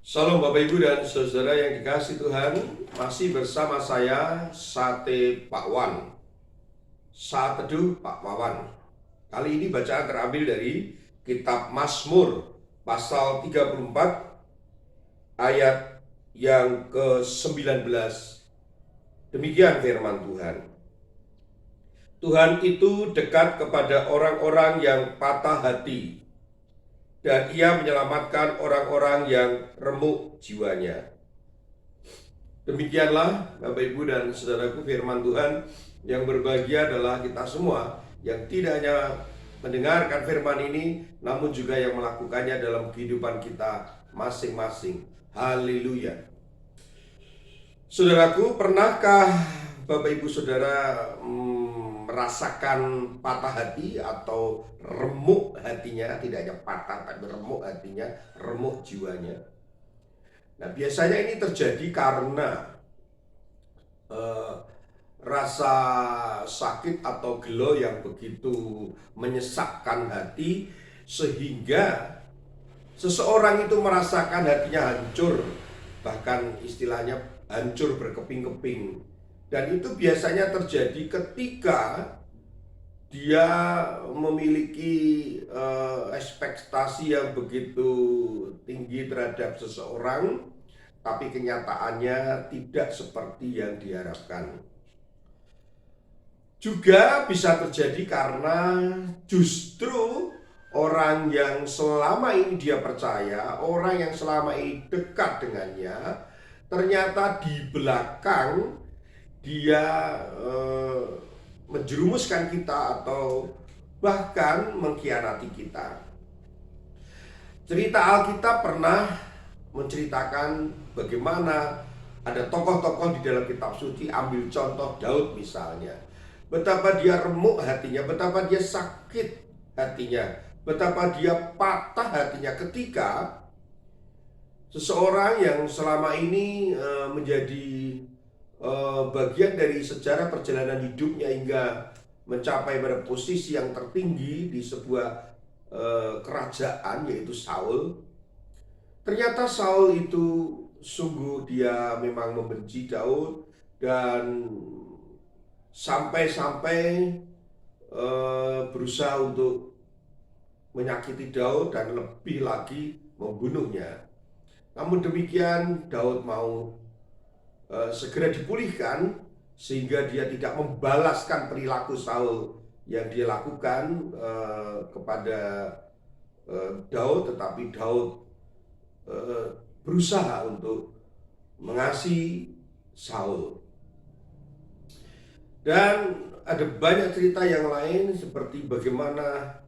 Salam Bapak Ibu dan Saudara yang dikasihi Tuhan. Masih bersama saya Sate Pak Wan, Saat Teduh Pak Wawan. Kali ini bacaan terambil dari Kitab Mazmur pasal 34 ayat yang ke-19. Demikian firman Tuhan. Tuhan itu dekat kepada orang-orang yang patah hati, dan Ia menyelamatkan orang-orang yang remuk jiwanya. Demikianlah Bapak Ibu dan Saudaraku firman Tuhan. Yang berbahagia adalah kita semua yang tidak hanya mendengarkan firman ini, namun juga yang melakukannya dalam kehidupan kita masing-masing. Haleluya. Saudaraku, pernahkah Bapak Ibu Saudara merasakan patah hati atau remuk hatinya? Tidak hanya patah, tapi remuk hatinya, remuk jiwanya. Nah, biasanya ini terjadi karena rasa sakit atau gelo yang begitu menyesakkan hati, sehingga seseorang itu merasakan hatinya hancur, bahkan istilahnya hancur berkeping-keping. Dan itu biasanya terjadi ketika dia memiliki ekspektasi yang begitu tinggi terhadap seseorang, tapi kenyataannya tidak seperti yang diharapkan. Juga bisa terjadi karena justru orang yang selama ini dia percaya, orang yang selama ini dekat dengannya, ternyata di belakang dia menjerumuskan kita atau bahkan mengkhianati kita. Cerita Alkitab pernah menceritakan bagaimana ada tokoh-tokoh di dalam kitab suci. Ambil contoh Daud misalnya, betapa dia remuk hatinya, betapa dia sakit hatinya, betapa dia patah hatinya ketika seseorang yang selama ini menjadi bagian dari sejarah perjalanan hidupnya hingga mencapai pada posisi yang tertinggi di sebuah kerajaan, yaitu Saul. Ternyata Saul itu sungguh dia memang membenci Daud, dan sampai-sampai berusaha untuk menyakiti Daud dan lebih lagi membunuhnya. Namun demikian, Daud mau segera dipulihkan sehingga dia tidak membalaskan perilaku Saul yang dia lakukan kepada Daud, tetapi Daud berusaha untuk mengasihi Saul. Dan ada banyak cerita yang lain seperti bagaimana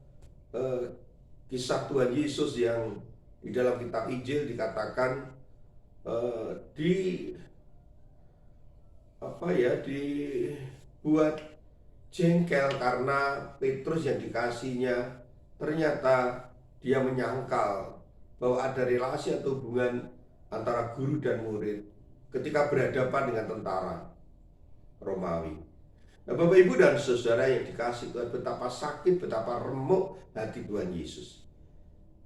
kisah Tuhan Yesus yang di dalam kitab Injil dikatakan dibuat jengkel karena Petrus yang dikasihnya ternyata dia menyangkal bahwa ada relasi atau hubungan antara guru dan murid ketika berhadapan dengan tentara Romawi. Nah, Bapak Ibu dan Saudara yang dikasihi Tuhan, betapa sakit, betapa remuk hati Tuhan Yesus.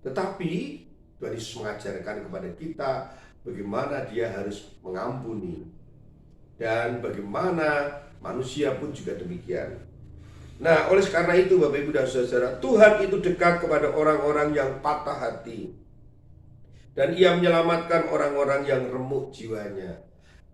Tetapi Tuhan Yesus mengajarkan kepada kita bagaimana dia harus mengampuni, dan bagaimana manusia pun juga demikian. Nah, oleh karena itu Bapak Ibu dan Saudara, Tuhan itu dekat kepada orang-orang yang patah hati, dan Ia menyelamatkan orang-orang yang remuk jiwanya.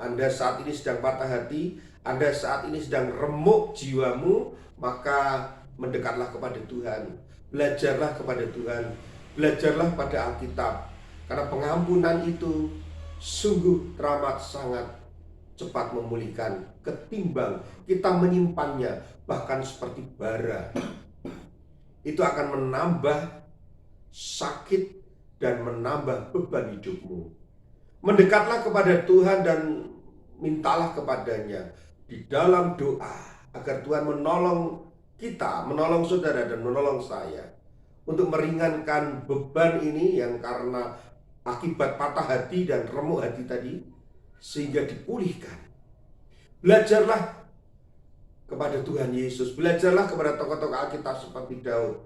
Anda saat ini sedang patah hati, Anda saat ini sedang remuk jiwamu, maka mendekatlah kepada Tuhan. Belajarlah kepada Tuhan, belajarlah pada Alkitab, karena pengampunan itu sungguh teramat sangat cepat memulihkan ketimbang kita menyimpannya, bahkan seperti bara. Itu akan menambah sakit dan menambah beban hidupmu. Mendekatlah kepada Tuhan dan mintalah kepadanya di dalam doa agar Tuhan menolong kita, menolong saudara dan menolong saya untuk meringankan beban ini yang karena akibat patah hati dan remuk hati tadi, sehingga dipulihkan. Belajarlah kepada Tuhan Yesus, belajarlah kepada tokoh-tokoh Alkitab seperti Daud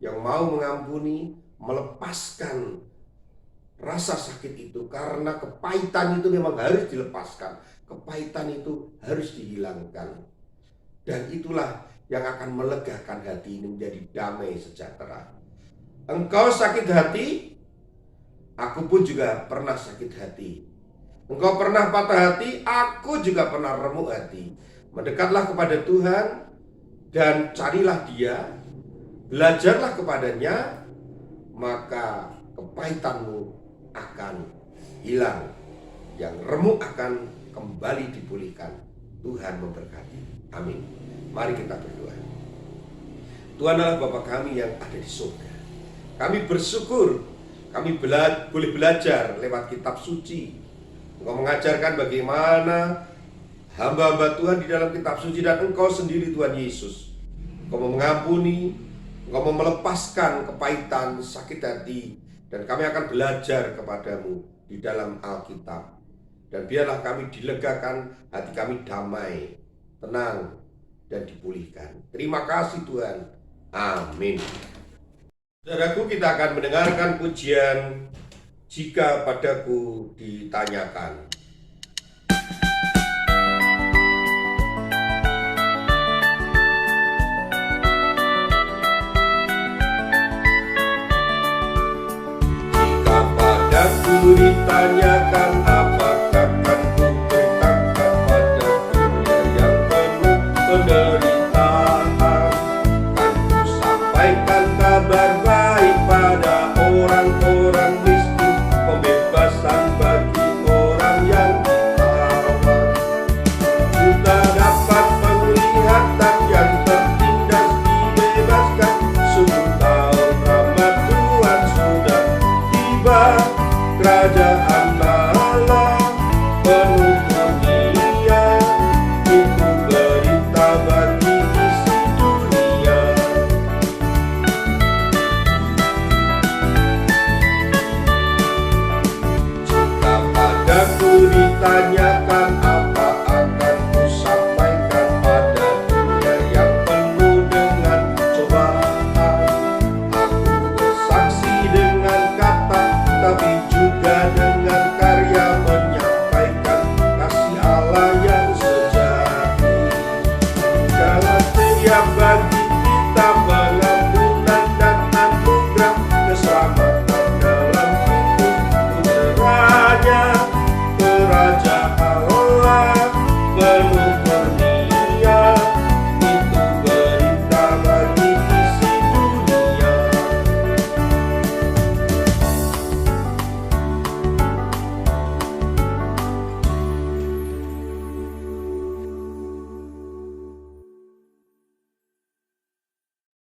yang mau mengampuni, melepaskan rasa sakit itu, karena kepahitan itu memang harus dilepaskan, kepahitan itu harus dihilangkan. Dan itulah yang akan melegakan hati ini menjadi damai sejahtera. Engkau sakit hati, aku pun juga pernah sakit hati. Engkau pernah patah hati, aku juga pernah remuk hati. Mendekatlah kepada Tuhan dan carilah Dia, belajarlah kepadanya, maka kepahitanmu akan hilang, yang remuk akan kembali dipulihkan. Tuhan memberkati. Amin. Mari kita berdoa. Tuhan Allah Bapa kami yang ada di surga, kami bersyukur kami boleh belajar lewat kitab suci. Engkau mengajarkan bagaimana hamba-hamba Tuhan di dalam kitab suci, dan Engkau sendiri Tuhan Yesus, Engkau mau mengampuni, Engkau mau melepaskan kepahitan, sakit hati, dan kami akan belajar kepadamu di dalam Alkitab. Dan biarlah kami dilegakan, hati kami damai, tenang, dan dipulihkan. Terima kasih Tuhan. Amin. Saudaraku, kita akan mendengarkan pujian Jika Padaku Ditanyakan. Jika padaku ditanyakan, apakah akan ku berkata pada dunia yang penuh penderitaan, kan ku sampaikan kabar